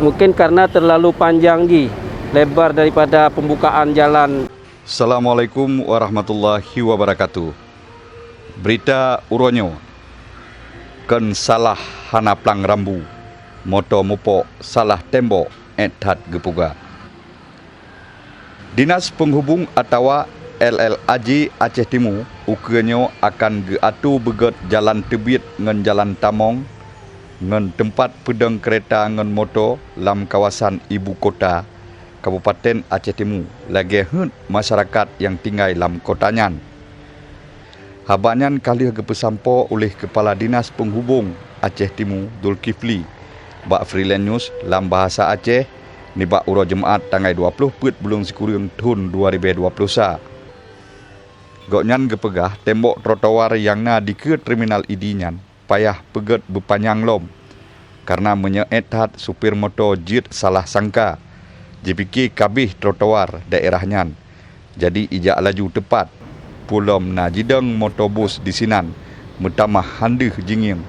mungkin karena terlalu panjang lebar daripada pembukaan jalan. Assalamualaikum warahmatullahi wabarakatuh. Berita uronyo kan salah hana plang rambu moto mupok salah tembok ethat gepuga. Dinas Penghubung atau LLAJ Aceh Timur ukurnya akan geatu beget jalan tebit ngan jalan tamong ngan tempat pedang kereta ngan motor lam kawasan ibu kota Kabupaten Aceh Timur lagi hut masyarakat yang tinggal lam kotanyan. Habanyan kali gepesampo oleh Kepala Dinas Penghubung Aceh Timur Zulkifli bak Freelance News lam bahasa Aceh ni bak uro Jumaat tanggal 20 bulan Sekurang tahun 2020. Goknyan gepegah tembok trotoar yang na di ke terminal idinyan payah peget berpanjang lom karena menyeethat supir motor jit salah sangka JPK kabih trotoar daerahnya. Jadi ijak laju tepat pulom na jidang motobus di sinan metamah handih jinging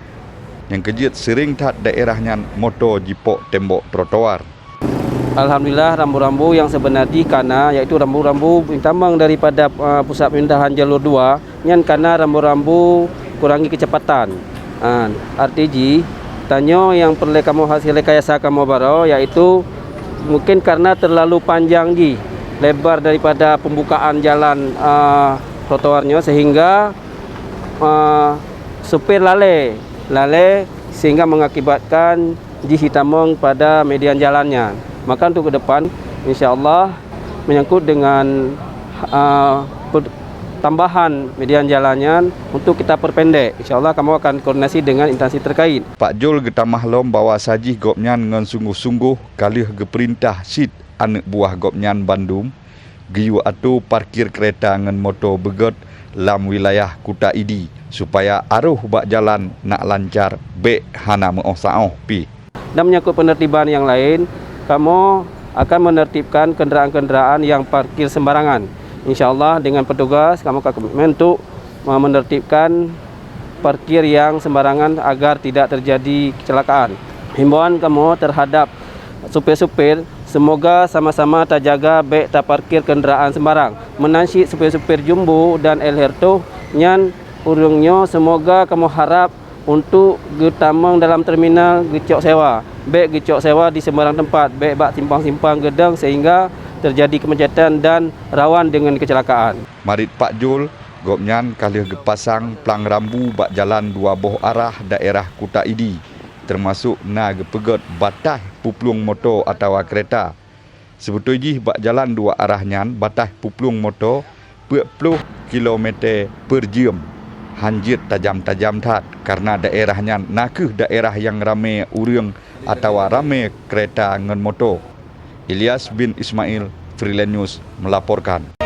yang kejit sering tat daerahnya motor jipok tembok trotoar. Alhamdulillah rambu-rambu yang sebenarnya karena yaitu rambu-rambu tamang daripada pusat pemindahan jalur 2 yang karena rambu-rambu kurangi kecepatan. RTG tanya yang perlu kamu hasil rekayasa kamu baru yaitu mungkin karena terlalu panjang lebar daripada pembukaan jalan trotoarnya sehingga supir lalai sehingga mengakibatkan hitamong pada median jalannya. Maka untuk ke depan insya-Allah menyangkut dengan tambahan median jalannya untuk kita perpendek. Insya-Allah kamu akan koordinasi dengan instansi terkait. Pak Jul getamah lom bawa sajih gopnyan ngan sungguh-sungguh kalih geperintah sit anak buah gopnyan Bandung giyu atu parkir kereta ngan motor beget lam wilayah Kuta Idi supaya aruh bak jalan nak lancar be hana meoh-saoh pi. Dan menyangkut penertiban yang lain, kamu akan menertibkan kendaraan-kendaraan yang parkir sembarangan. InsyaAllah dengan petugas kamu akan untuk menertibkan parkir yang sembarangan agar tidak terjadi kecelakaan. Himbauan kamu terhadap supir-supir semoga sama-sama terjaga baik tak parkir kendaraan sembarang. Menansyid supir-supir jumbo dan El Herto nyan urungnya semoga kamu harap untuk getamang dalam terminal gecok sewa. Baik gecok sewa di sembarang tempat, baik bak simpang-simpang gedang sehingga terjadi kemacetan dan rawan dengan kecelakaan. Marit Pak Jul, gopnyan kalih gepasang plang rambu bak jalan dua boh arah daerah Kuta Idi, termasuk na gepeget batas puplung motor atau kereta. Sebetulnya bak jalan dua arahnya batas puplung motor 40 km per jam. Hanjit tajam-tajam tat karena daerahnya nakeh daerah yang ramai urang atau ramai kereta ngan motor. Ilyas bin Ismail, Freelance News melaporkan.